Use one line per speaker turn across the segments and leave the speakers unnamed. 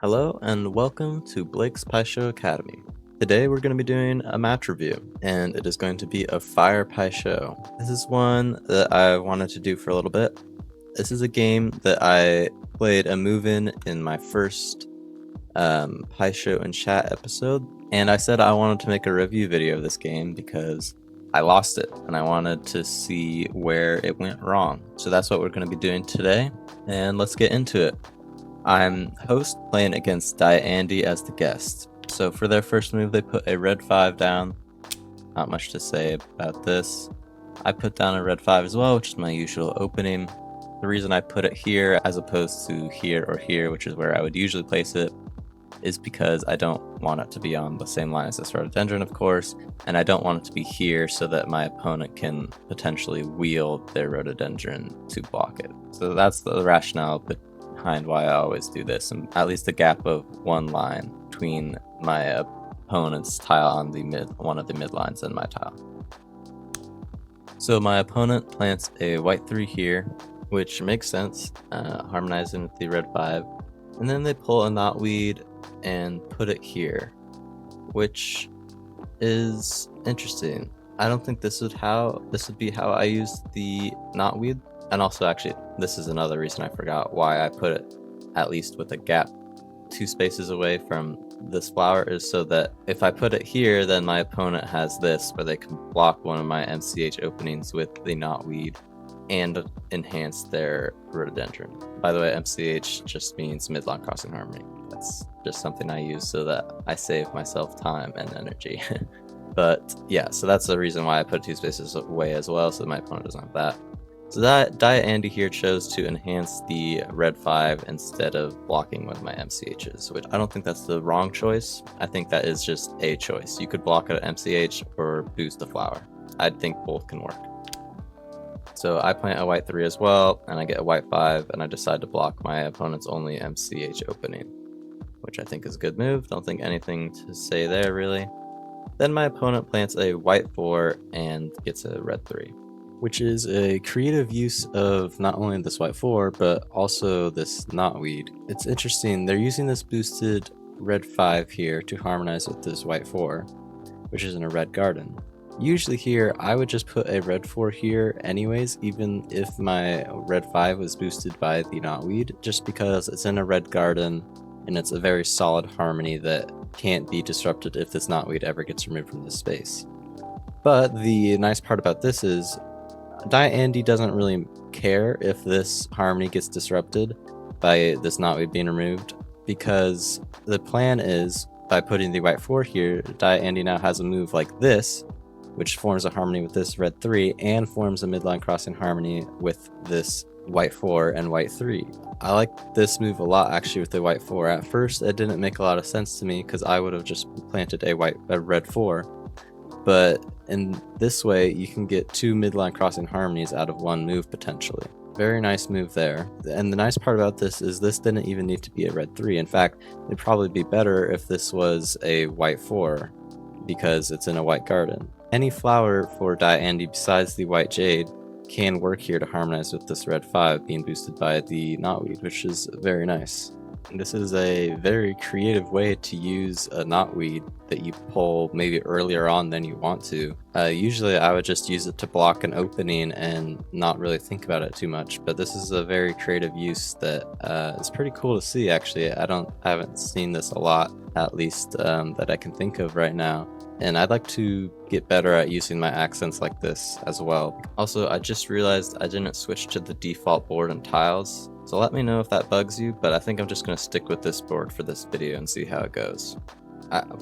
Hello and welcome to Blake's Pai Sho Academy. Today we're going to be doing a match review, and it is going to be a Fire Pai Sho. This is one that I wanted to do for a little bit. This is a game that I played a move in my first Pai Sho and Chat episode, and I said I wanted to make a review video of this game because I lost it, and I wanted to see where it went wrong. So that's what we're going to be doing today, and let's get into it. I'm host playing against Andy as the guest. So for their first move, they put a red 5 down. Not much to say about this. I put down a red 5 as well, which is my usual opening. The reason I put it here as opposed to here or here, which is where I would usually place it, is because I don't want it to be on the same line as this rhododendron, of course, and I don't want it to be here so that my opponent can potentially wield their rhododendron to block it. So that's the rationale behind why I always do this, and at least a gap of one line between my opponent's tile on the one of the mid lines and my tile. So my opponent plants a white 3 here, which makes sense, harmonizing with the red 5, and then they pull a knotweed and put it here, which is interesting. I don't think this would be how I use the knotweed. And also, actually, this is another reason I forgot why I put it at least with a gap 2 spaces away from this flower, is so that if I put it here, then my opponent has this where they can block one of my MCH openings with the knotweed and enhance their rhododendron. By the way, MCH just means midline crossing harmony. That's just something I use so that I save myself time and energy. But yeah, so that's the reason why I put 2 spaces away as well, so that my opponent doesn't have that. So that Andy here chose to enhance the red 5 instead of blocking with my MCHs, which I don't think that's the wrong choice. I think that is just a choice. You could block at MCH or boost the flower. I think both can work. So I plant a white 3 as well, and I get a white 5, and I decide to block my opponent's only MCH opening, which I think is a good move. Don't think anything to say there, really. Then my opponent plants a white 4 and gets a red 3. Which is a creative use of not only this white 4, but also this knotweed. It's interesting, they're using this boosted red 5 here to harmonize with this white 4, which is in a red garden. Usually here, I would just put a red 4 here anyways, even if my red 5 was boosted by the knotweed, just because it's in a red garden, and it's a very solid harmony that can't be disrupted if this knotweed ever gets removed from this space. But the nice part about this is, Andy doesn't really care if this harmony gets disrupted by this knotweed being removed, because the plan is, by putting the white 4 here, Andy now has a move like this, which forms a harmony with this red 3, and forms a midline crossing harmony with this white 4 and white 3. I like this move a lot, actually, with the white 4. At first, it didn't make a lot of sense to me, because I would have just planted a red 4. But in this way, you can get 2 midline crossing harmonies out of one move, potentially. Very nice move there. And the nice part about this is this didn't even need to be a red 3. In fact, it'd probably be better if this was a white 4, because it's in a white garden. Any flower for Andy besides the white jade can work here to harmonize with this red 5 being boosted by the knotweed, which is very nice. This is a very creative way to use a knotweed that you pull maybe earlier on than you want to. Usually I would just use it to block an opening and not really think about it too much, but this is a very creative use that is pretty cool to see, actually. I haven't seen this a lot, at least that I can think of right now. And I'd like to get better at using my accents like this as well. Also, I just realized I didn't switch to the default board and tiles, so let me know if that bugs you, but I think I'm just going to stick with this board for this video and see how it goes.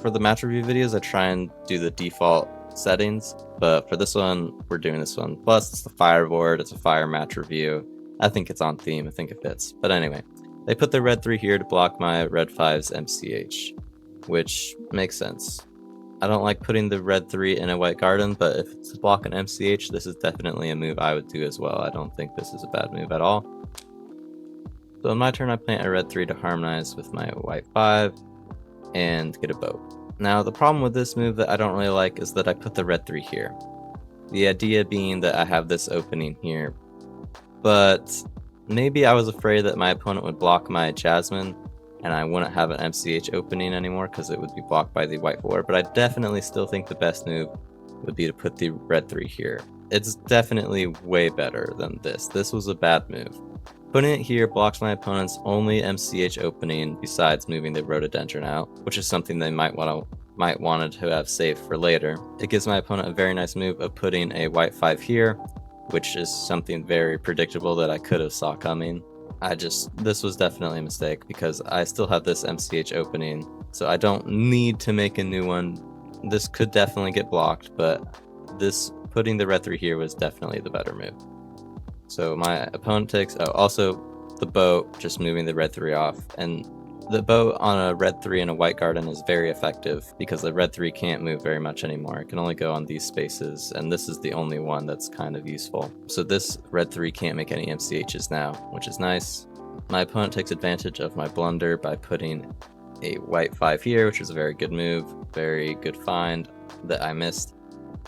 For the match review videos, I try and do the default settings, but for this one, we're doing this one. Plus, it's the fire board, it's a fire match review. I think it's on theme, I think it fits. But anyway, they put the red 3 here to block my red 5's MCH, which makes sense. I don't like putting the red 3 in a white garden, but if it's to block an MCH, this is definitely a move I would do as well. I don't think this is a bad move at all. So on my turn, I plant a red 3 to harmonize with my white 5 and get a boat. Now, the problem with this move that I don't really like is that I put the red 3 here. The idea being that I have this opening here, but maybe I was afraid that my opponent would block my Jasmine, and I wouldn't have an MCH opening anymore because it would be blocked by the white 4, but I definitely still think the best move would be to put the red 3 here. It's definitely way better than this. This was a bad move. Putting it here blocks my opponent's only MCH opening besides moving the rhododendron out, which is something they might wanted to have saved for later. It gives my opponent a very nice move of putting a white 5 here, which is something very predictable that I could have saw coming. This was definitely a mistake because I still have this MCH opening, so I don't need to make a new one. This could definitely get blocked, but putting the red 3 here was definitely the better move. So my opponent takes, also the boat, just moving the red 3 off, and the boat on a red 3 in a white garden is very effective because the red 3 can't move very much anymore. It can only go on these spaces, and this is the only one that's kind of useful. So this red 3 can't make any MCHs now, which is nice. My opponent takes advantage of my blunder by putting a white 5 here, which is a very good move, very good find that I missed.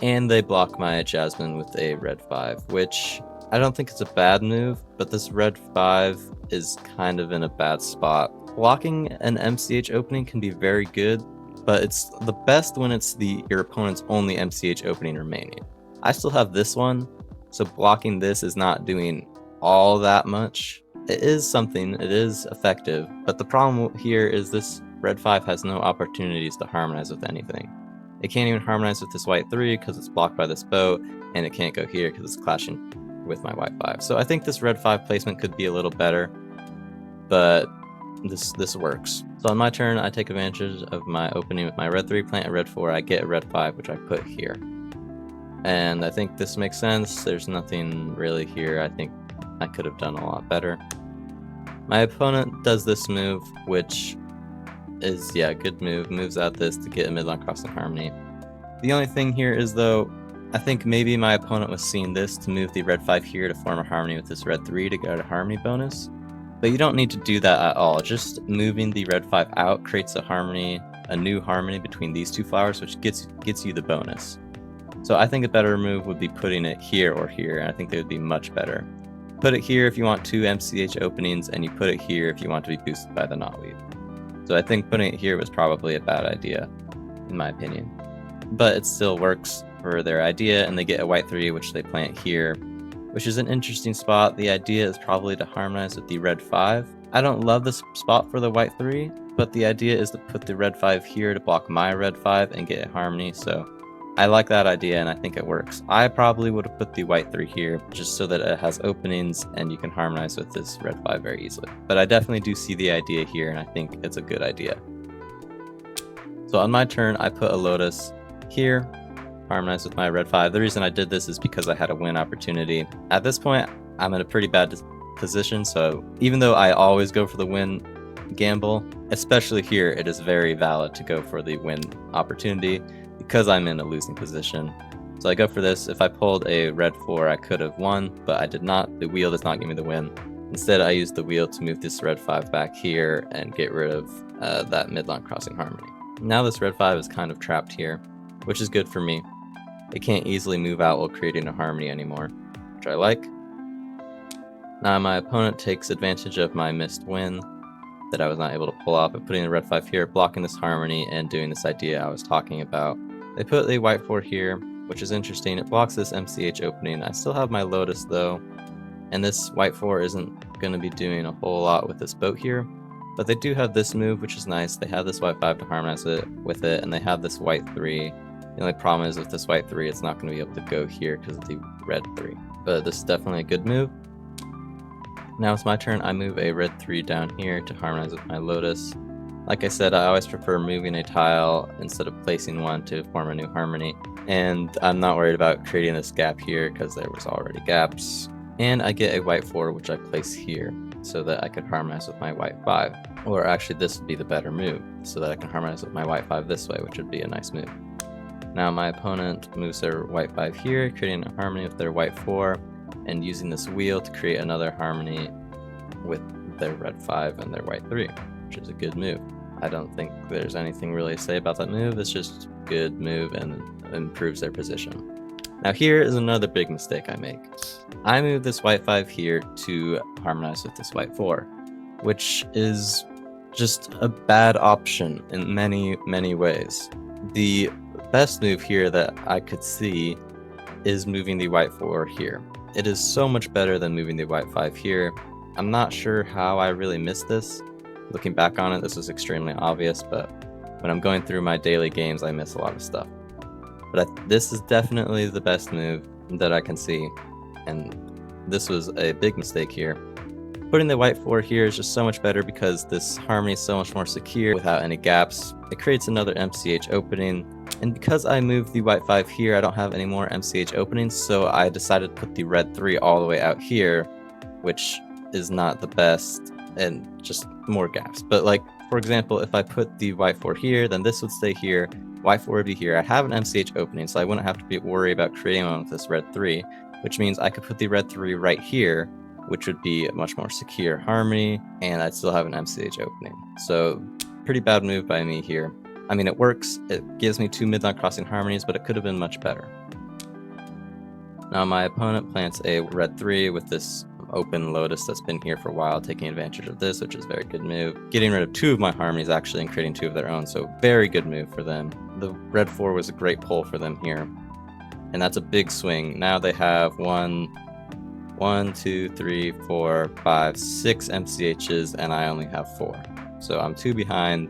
And they block my Jasmine with a red 5, which I don't think it's a bad move, but this red 5 is kind of in a bad spot. Blocking an MCH opening can be very good, but it's the best when it's your opponent's only MCH opening remaining. I still have this one, so blocking this is not doing all that much. It is something, it is effective, but the problem here is this red 5 has no opportunities to harmonize with anything. It can't even harmonize with this white 3 because it's blocked by this boat, and it can't go here because it's clashing with my white 5. So I think this red 5 placement could be a little better, but this works. So on my turn, I take advantage of my opening with my red 3, plant a red 4, I get a red 5, which I put here. And I think this makes sense. There's nothing really here. I think I could have done a lot better. My opponent does this move, which is, yeah, good move. Moves out this to get a midline crossing harmony. The only thing here is, though, I think maybe my opponent was seeing this to move the red 5 here to form a harmony with this red 3 to get a harmony bonus. But you don't need to do that at all. Just moving the red 5 out creates a harmony, a new harmony between these two flowers, which gets you the bonus. So I think a better move would be putting it here or here, and I think they would be much better. Put it here if you want 2 MCH openings, and you put it here if you want to be boosted by the knotweed. So I think putting it here was probably a bad idea, in my opinion. But it still works for their idea, and they get a white 3, which they plant here, which is an interesting spot. The idea is probably to harmonize with the red 5. I don't love this spot for the white 3, but the idea is to put the red 5 here to block my red 5 and get a harmony, so I like that idea and I think it works. I probably would have put the white 3 here just so that it has openings and you can harmonize with this red 5 very easily. But I definitely do see the idea here and I think it's a good idea. So on my turn, I put a lotus here, harmonize with my red 5. The reason I did this is because I had a win opportunity. At this point, I'm in a pretty bad position, so even though I always go for the win gamble, especially here, it is very valid to go for the win opportunity because I'm in a losing position. So I go for this. If I pulled a red 4, I could have won, but I did not. The wheel does not give me the win. Instead, I used the wheel to move this red 5 back here and get rid of that midline crossing harmony. Now this red 5 is kind of trapped here, which is good for me. It can't easily move out while creating a harmony anymore, which I like. Now my opponent takes advantage of my missed win that I was not able to pull off by putting the red 5 here, blocking this harmony, and doing this idea I was talking about. They put the white 4 here, which is interesting. It blocks this MCH opening. I still have my lotus though, and this white 4 isn't going to be doing a whole lot with this boat here. But they do have this move, which is nice. They have this white 5 to harmonize with it, and they have this white 3. The only problem is with this white 3, it's not going to be able to go here because of the red 3. But this is definitely a good move. Now it's my turn. I move a red 3 down here to harmonize with my lotus. Like I said, I always prefer moving a tile instead of placing one to form a new harmony. And I'm not worried about creating this gap here because there was already gaps. And I get a white 4, which I place here so that I could harmonize with my white 5. Or actually, this would be the better move, so that I can harmonize with my white 5 this way, which would be a nice move. Now my opponent moves their white 5 here, creating a harmony with their white 4, and using this wheel to create another harmony with their red 5 and their white 3, which is a good move. I don't think there's anything really to say about that move. It's just a good move and improves their position. Now here is another big mistake I make. I move this white 5 here to harmonize with this white 4, which is just a bad option in many, many ways. The best move here that I could see is moving the white 4 here. It is so much better than moving the white 5 here. I'm not sure how I really missed this. Looking back on it, this was extremely obvious, but when I'm going through my daily games, I miss a lot of stuff. But this is definitely the best move that I can see, and this was a big mistake here. Putting the white 4 here is just so much better because this harmony is so much more secure without any gaps. It creates another MCH opening, and because I moved the white 5 here, I don't have any more MCH openings, so I decided to put the red 3 all the way out here, which is not the best, and just more gaps. But like, for example, if I put the white 4 here, then this would stay here, white 4 would be here. I have an MCH opening, so I wouldn't have to worry about creating one with this red 3, which means I could put the red 3 right here, which would be a much more secure harmony, and I'd still have an MCH opening. So pretty bad move by me here. I mean, it works, it gives me 2 midline crossing harmonies, but it could have been much better. Now my opponent plants a red 3 with this open lotus that's been here for a while, taking advantage of this, which is a very good move. Getting rid of 2 of my harmonies actually and creating 2 of their own, so very good move for them. The red 4 was a great pull for them here, and that's a big swing. Now they have 1, 2, 3, 4, 5, 6 MCHs, and I only have 4. So I'm 2 behind,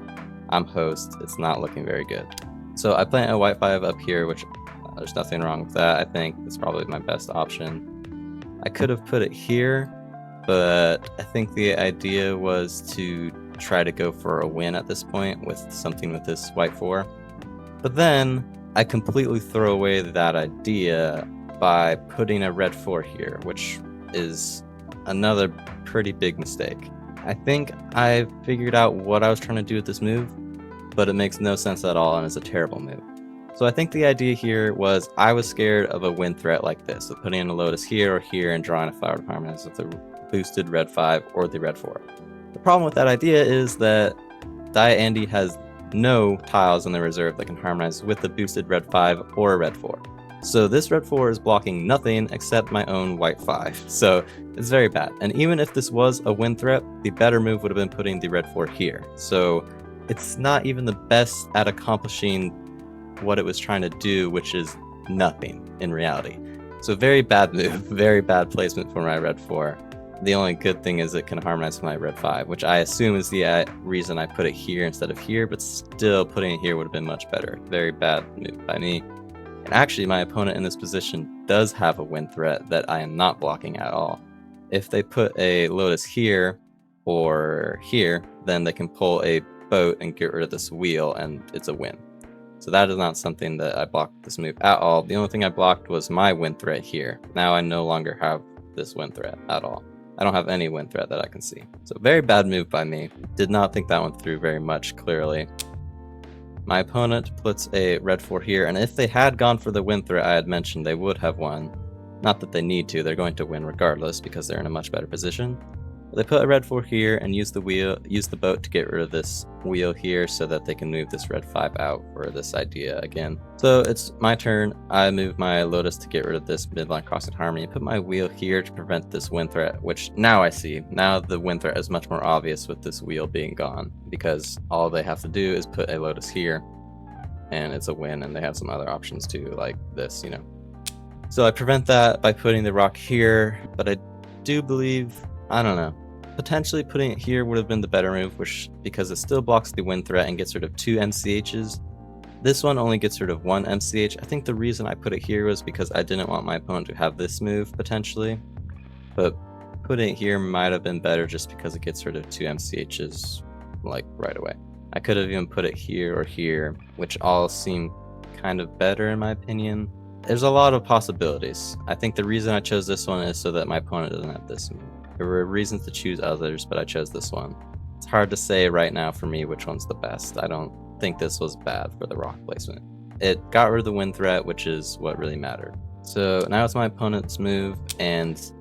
I'm host, it's not looking very good. So I plant a white 5 up here, which there's nothing wrong with that. I think it's probably my best option. I could have put it here, but I think the idea was to try to go for a win at this point with something with this white 4. But then I completely throw away that idea by putting a red 4 here, which is another pretty big mistake. I think I figured out what I was trying to do with this move, but it makes no sense at all and is a terrible move. So I think the idea here was I was scared of a win threat like this, of putting in a lotus here or here and drawing a flower to harmonize with the boosted red 5 or the red 4. The problem with that idea is that Dia Andy has no tiles in the reserve that can harmonize with the boosted red 5 or a red 4. So this red 4 is blocking nothing except my own white 5, so it's very bad. And even if this was a win threat, the better move would have been putting the red 4 here. So it's not even the best at accomplishing what it was trying to do, which is nothing in reality. So very bad move, very bad placement for my red 4. The only good thing is it can harmonize with my red 5, which I assume is the reason I put it here instead of here, but still putting it here would have been much better. Very bad move by me. And actually, my opponent in this position does have a win threat that I am not blocking at all. If they put a lotus here or here, then they can pull a boat and get rid of this wheel, and it's a win. So that is not something that I blocked this move at all. The only thing I blocked was my win threat here. Now I no longer have this win threat at all. I don't have any win threat that I can see. So very bad move by me. Did not think that one through very much, clearly. My opponent puts a red 4 here, and if they had gone for the win threat I had mentioned, they would have won. Not that they need to, they're going to win regardless because they're in a much better position. But they put a red 4 here and use the boat to get rid of this wheel here so that they can move this red 5 out for this idea again. So it's my turn. I move my lotus to get rid of this midline crossing harmony, put my wheel here to prevent this win threat, which now I see. Now the win threat is much more obvious with this wheel being gone because all they have to do is put a lotus here and it's a win, and they have some other options too, like this, you know. So I prevent that by putting the rock here, but I do believe, I don't know, potentially putting it here would have been the better move, because it still blocks the win threat and gets rid of 2 MCHs. This one only gets rid of 1 MCH. I think the reason I put it here was because I didn't want my opponent to have this move potentially, but putting it here might have been better just because it gets rid of 2 MCHs like right away. I could have even put it here or here, which all seem kind of better in my opinion. There's a lot of possibilities. I think the reason I chose this one is so that my opponent doesn't have this move. There were reasons to choose others, but I chose this one. It's hard to say right now for me which one's the best. I don't think this was bad for the rock placement. It got rid of the win threat, which is what really mattered. So now it's my opponent's move, and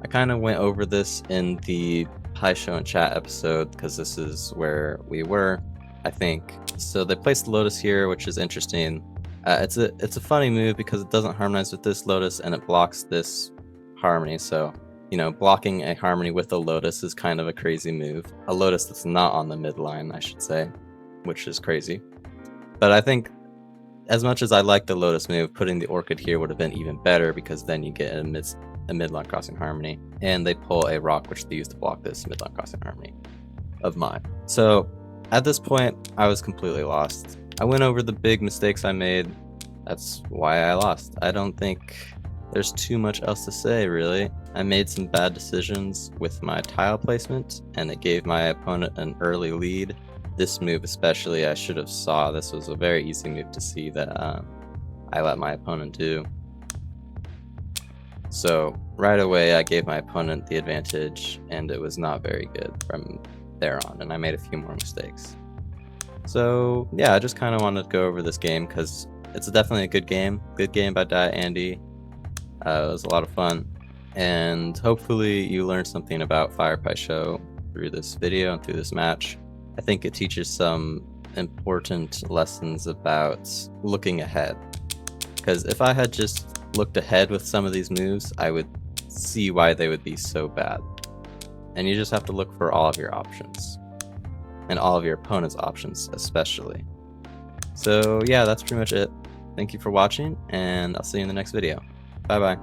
I kind of went over this in the Pai Sho and chat episode because this is where we were, I think. So they placed the lotus here, which is interesting. It's a funny move because it doesn't harmonize with this lotus and it blocks this harmony, so you know, blocking a Harmony with a Lotus is kind of a crazy move. A Lotus that's not on the mid line, I should say, which is crazy. But I think as much as I like the Lotus move, putting the Orchid here would have been even better because then you get a mid-line crossing Harmony, and they pull a rock which they use to block this mid-line crossing Harmony of mine. So at this point, I was completely lost. I went over the big mistakes I made. That's why I lost. I don't think there's too much else to say, really. I made some bad decisions with my tile placement, and it gave my opponent an early lead. This move especially, I should have saw. This was a very easy move to see that I let my opponent do. So right away, I gave my opponent the advantage, and it was not very good from there on, and I made a few more mistakes. So yeah, I just kind of wanted to go over this game because it's definitely a good game. Good game by Diet Andy. It was a lot of fun, and hopefully you learned something about Pai Sho through this video and through this match. I think it teaches some important lessons about looking ahead. Because if I had just looked ahead with some of these moves, I would see why they would be so bad. And you just have to look for all of your options. And all of your opponent's options, especially. So yeah, that's pretty much it. Thank you for watching, and I'll see you in the next video. Bye bye.